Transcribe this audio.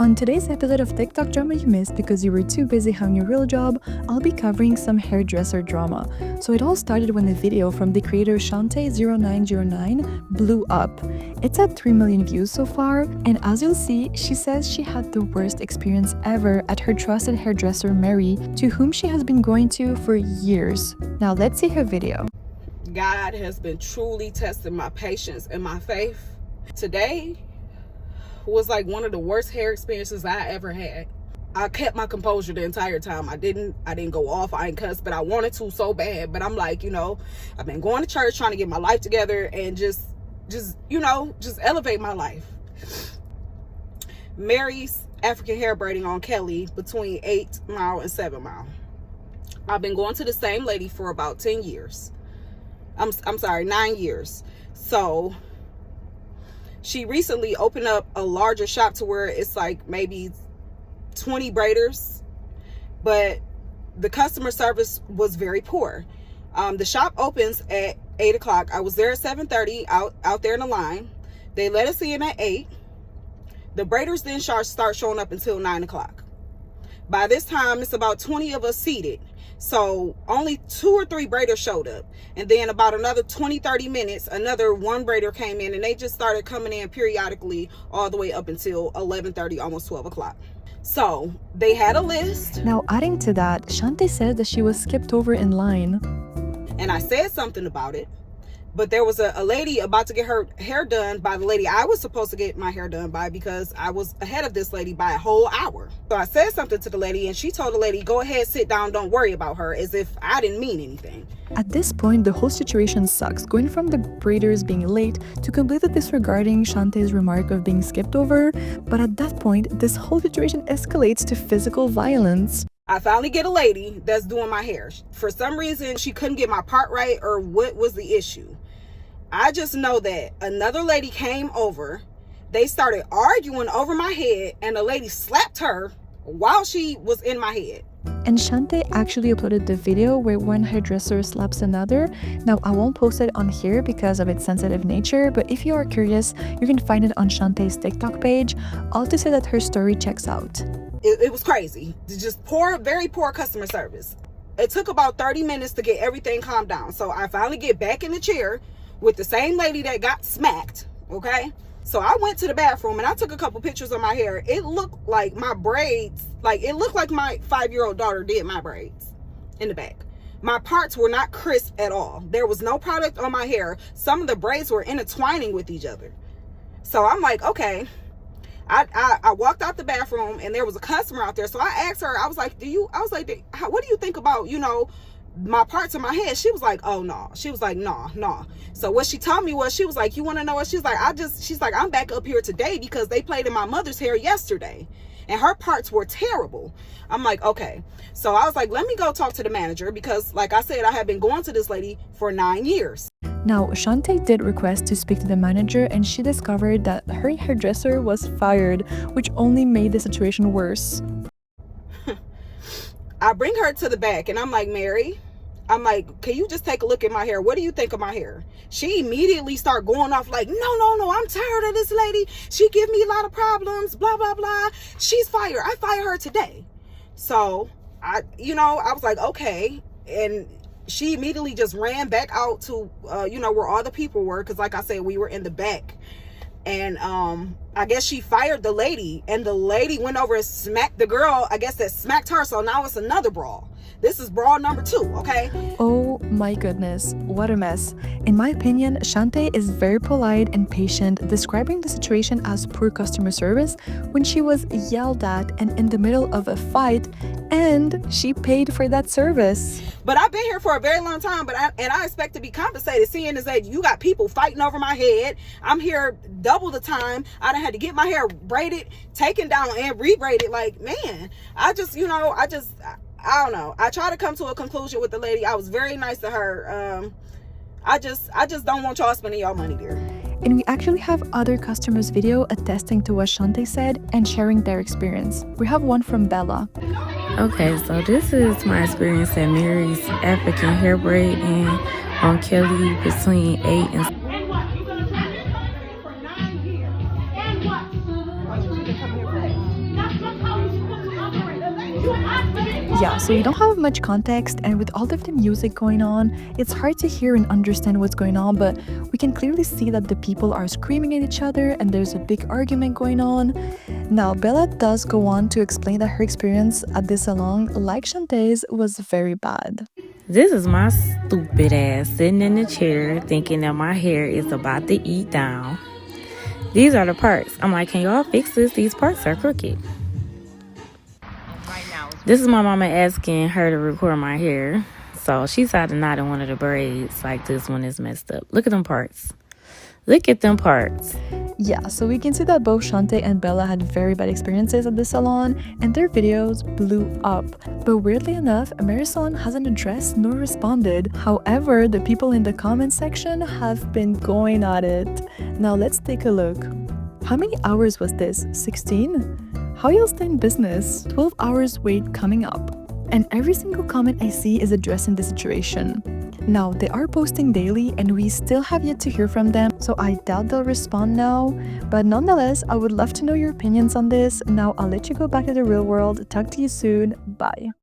On today's episode of TikTok Drama You Missed because you were too busy having your real job, I'll be covering some hairdresser drama. So it all started when a video from the creator Shantae0909 blew up. It's at 3 million views so far, and as you'll see, she says she had the worst experience ever at her trusted hairdresser Mary, to whom she has been going to for years. Now let's see her video. God has been truly testing my patience and my faith. Today was like one of the worst hair experiences I ever had. I kept my composure the entire time. I didn't go off, I didn't cuss, but I wanted to so bad. But I'm like, I've been going to church trying to get my life together and just elevate my life. Mary's African hair braiding on Kelly between 8 Mile and 7 Mile. I've been going to the same lady for about 10 years. I'm sorry, 9 years. So she recently opened up a larger shop to where it's like maybe 20 braiders, but the customer service was very poor. The shop opens at 8 o'clock. I was there at 7:30 out there in the line. They let us in at 8. The braiders then start showing up until 9 o'clock. By this time, it's about 20 of us seated. So only 2 or 3 braiders showed up. And then about another 20-30 minutes, another one braider came in, and they just started coming in periodically all the way up until 11:30, almost 12 o'clock. So they had a list. Now adding to that, Shantae said that she was skipped over in line. And I said something about it. But there was a lady about to get her hair done by the lady I was supposed to get my hair done by, because I was ahead of this lady by a whole hour. So I said something to the lady, and she told the lady, go ahead, sit down, don't worry about her, as if I didn't mean anything. At this point, the whole situation sucks, going from the braiders being late to completely disregarding Shantae's remark of being skipped over. But at that point, this whole situation escalates to physical violence. I finally get a lady that's doing my hair. For some reason, she couldn't get my part right, or what was the issue. I just know that another lady came over. They started arguing over my head, and the lady slapped her while she was in my head. And Shantae actually uploaded the video where one hairdresser slaps another. Now, I won't post it on here because of its sensitive nature, but if you are curious, you can find it on Shantae's TikTok page. All to say that her story checks out. It was crazy. Just poor, very poor customer service. It took about 30 minutes to get everything calmed down. So I finally get back in the chair with the same lady that got smacked, okay? So I went to the bathroom and I took a couple pictures of my hair. It looked like my braids, it looked like my 5-year-old daughter did my braids in the back. My parts were not crisp at all. There was no product on my hair. Some of the braids were intertwining with each other. So I'm like, okay. I walked out the bathroom and there was a customer out there. So I asked her, I was like, what do you think about, my parts of my head? She was like, oh no. She was like, no. So what she told me was, she was like, you want to know what? She's like, I'm back up here today because they played in my mother's hair yesterday and her parts were terrible. I'm like, okay. So I was like, let me go talk to the manager, because like I said, I have been going to this lady for 9 years. Now, Shantae did request to speak to the manager, and she discovered that her hairdresser was fired, which only made the situation worse. I bring her to the back and I'm like, Mary, can you just take a look at my hair? What do you think of my hair? She immediately started going off like, no, I'm tired of this lady. She give me a lot of problems, blah, blah, blah. She's fired. I fire her today. So I was like, okay. And she immediately just ran back out to, where all the people were. Cause like I said, we were in the back. And I guess she fired the lady, and the lady went over and smacked the girl, I guess, that smacked her. So now it's another brawl. This is brawl number 2, okay? Oh my goodness, what a mess. In my opinion, Shantae is very polite and patient, describing the situation as poor customer service when she was yelled at and in the middle of a fight, and she paid for that service. But I've been here for a very long time, and I expect to be compensated, seeing as that you got people fighting over my head. I'm here double the time. I done had to get my hair braided, taken down, and re-braided. Like, man, I don't know. I try to come to a conclusion with the lady. I was very nice to her. I just don't want y'all spending y'all money there. And we actually have other customers' video attesting to what Shantae said and sharing their experience. We have one from Bella. Okay, so this is my experience at Mary's African hair braiding on Kelly between 8 and Yeah, so we don't have much context, and with all of the music going on, it's hard to hear and understand what's going on, but we can clearly see that the people are screaming at each other and there's a big argument going on. Now, Bella does go on to explain that her experience at this salon, like Shantae's, was very bad. This is my stupid ass sitting in the chair thinking that my hair is about to eat down. These are the parts. I'm like, can y'all fix this? These parts are crooked. This is my mama asking her to record my hair. So she's had a knot in one of the braids, like this one is messed up. Look at them parts. Look at them parts. Yeah, so we can see that both Shantae and Bella had very bad experiences at the salon, and their videos blew up. But weirdly enough, Marisol hasn't addressed nor responded. However, the people in the comment section have been going at it. Now let's take a look. How many hours was this? 16? How y'all stay in business? 12 hours wait coming up. And every single comment I see is addressing the situation. Now, they are posting daily and we still have yet to hear from them, so I doubt they'll respond now. But nonetheless, I would love to know your opinions on this. Now, I'll let you go back to the real world. Talk to you soon. Bye.